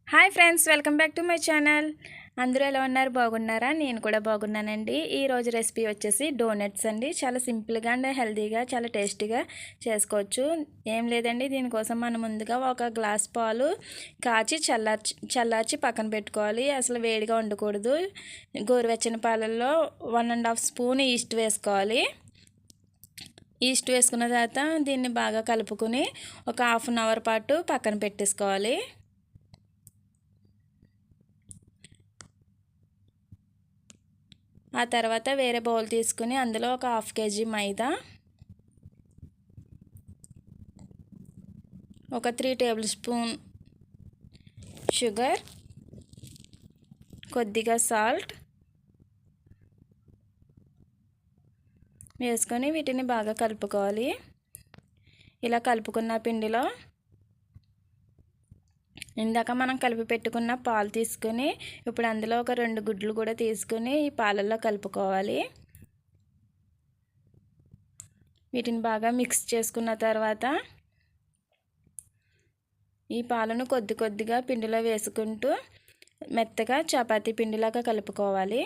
Hi friends, welcome back to my channel. అందరూ ఎలా ఉన్నారు? బాగున్నారా? నేను కూడా బాగున్నానండి. ఈరోజు రెసిపీ వచ్చేసి డోనట్స్ అండి. చాలా సింపుల్గా అండ్ హెల్తీగా చాలా టేస్టీగా చేసుకోవచ్చు. ఏం లేదండి, దీనికోసం మనం ముందుగా ఒక గ్లాస్ పాలు కాచి చల్లార్చి పక్కన పెట్టుకోవాలి. అసలు వేడిగా ఉండకూడదు. గోరువెచ్చని పాలల్లో 1.5 స్పూన్ ఈస్ట్ వేసుకోవాలి. ఈస్ట్ వేసుకున్న తర్వాత దీన్ని బాగా కలుపుకొని ఒక హాఫ్ అన్ అవర్ పాటు పక్కన పెట్టేసుకోవాలి. ఆ తర్వాత వేరే బౌల్ తీసుకుని అందులో ఒక హాఫ్ కేజీ మైదా, ఒక 3 టేబుల్ స్పూన్ షుగర్, కొద్దిగా సాల్ట్ వేసుకొని వీటిని బాగా కలుపుకోవాలి. ఇలా కలుపుకున్న పిండిలో ఇందాక మనం కలిపి పెట్టుకున్న పాలు తీసుకొని ఇప్పుడు అందులో ఒక 2 గుడ్లు కూడా తీసుకొని ఈ పాలల్లో కలుపుకోవాలి. వీటిని బాగా మిక్స్ చేసుకున్న తర్వాత ఈ పాలను కొద్ది కొద్దిగా పిండిలో వేసుకుంటూ మెత్తగా చపాతీ పిండిలాగా కలుపుకోవాలి.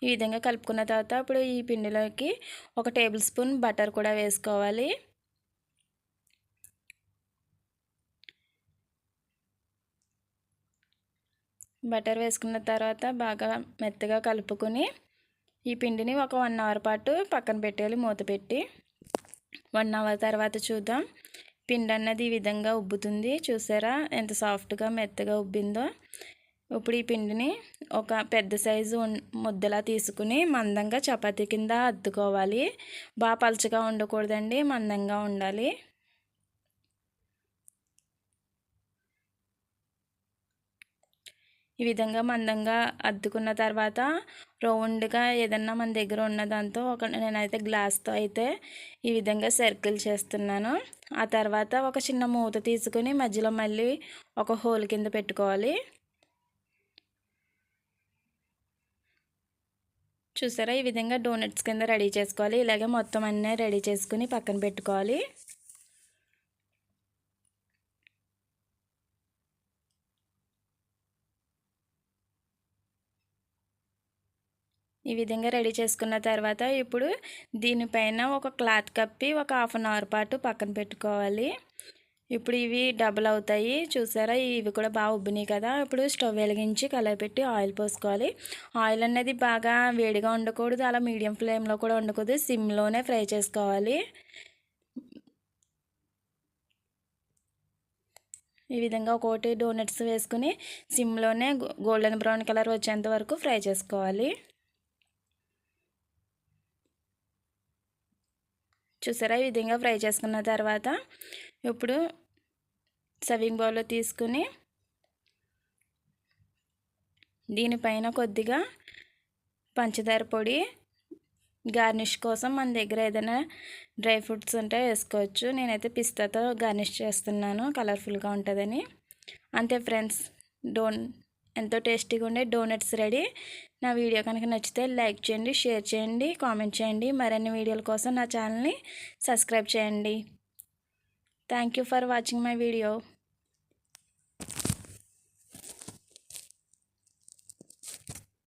ఈ విధంగా కలుపుకున్న తర్వాత ఇప్పుడు ఈ పిండిలోకి ఒక టేబుల్ స్పూన్ బటర్ కూడా వేసుకోవాలి. బటర్ వేసుకున్న తర్వాత బాగా మెత్తగా కలుపుకొని ఈ పిండిని ఒక 1 అవర్ పాటు పక్కన పెట్టాలి మూత పెట్టి. 1 అవర్ తర్వాత చూద్దాం. పిండి అన్నది ఈ విధంగా ఉబ్బుతుంది. చూసారా ఎంత సాఫ్ట్గా మెత్తగా ఉబ్బిందో. ఇప్పుడు ఈ పిండిని ఒక పెద్ద సైజు ముద్దలా తీసుకుని మందంగా చపాతీ కింద అద్దుకోవాలి. బాగా పలుచగా ఉండకూడదండి, మందంగా ఉండాలి. ఈ విధంగా మందంగా అద్దుకున్న తర్వాత రౌండ్గా ఏదన్నా మన దగ్గర ఉన్న దాంతో నేనైతే గ్లాస్తో అయితే ఈ విధంగా సర్కిల్ చేస్తున్నాను. ఆ తర్వాత ఒక చిన్న మూత తీసుకుని మధ్యలో మళ్ళీ ఒక హోల్ కింద పెట్టుకోవాలి. చూసారా, ఈ విధంగా డోనట్స్ కింద రెడీ చేసుకోవాలి. ఇలాగే మొత్తం అన్నీ రెడీ చేసుకుని పక్కన పెట్టుకోవాలి. ఈ విధంగా రెడీ చేసుకున్న తర్వాత ఇప్పుడు దీనిపైన ఒక క్లాత్ కప్పి ఒక హాఫ్ అన్ అవర్ పాటు పక్కన పెట్టుకోవాలి. ఇప్పుడు ఇవి డబుల్ అవుతాయి. చూసారా, ఇవి కూడా బాగా ఉబ్బినాయి కదా. ఇప్పుడు స్టవ్ వెలిగించి కళాయి పెట్టి ఆయిల్ పోసుకోవాలి. ఆయిల్ అనేది బాగా వేడిగా ఉండకూడదు, అలా మీడియం ఫ్లేమ్లో కూడా ఉండకూడదు, సిమ్లోనే ఫ్రై చేసుకోవాలి. ఈ విధంగా ఒకటి డోనట్స్ వేసుకుని సిమ్లోనే గోల్డెన్ బ్రౌన్ కలర్ వచ్చేంత వరకు ఫ్రై చేసుకోవాలి. చూసారా, ఈ విధంగా ఫ్రై చేసుకున్న తర్వాత ఇప్పుడు సర్వింగ్ బౌల్లో తీసుకుని దీనిపైన కొద్దిగా పంచదార పొడి, గార్నిష్ కోసం మన దగ్గర ఏదైనా డ్రై ఫ్రూట్స్ ఉంటే వేసుకోవచ్చు. నేనైతే పిస్తాతో గార్నిష్ చేస్తున్నాను, కలర్ఫుల్గా ఉంటుందని. అంతే ఫ్రెండ్స్, ఎంతో టేస్టీగా ఉండే డోనట్స్ రెడీ. నా వీడియో కనుక నచ్చితే లైక్ చేయండి, షేర్ చేయండి, కామెంట్ చేయండి. మరిన్ని వీడియోల కోసం నా ఛానల్ని సబ్స్క్రైబ్ చేయండి. Thank you for watching my video.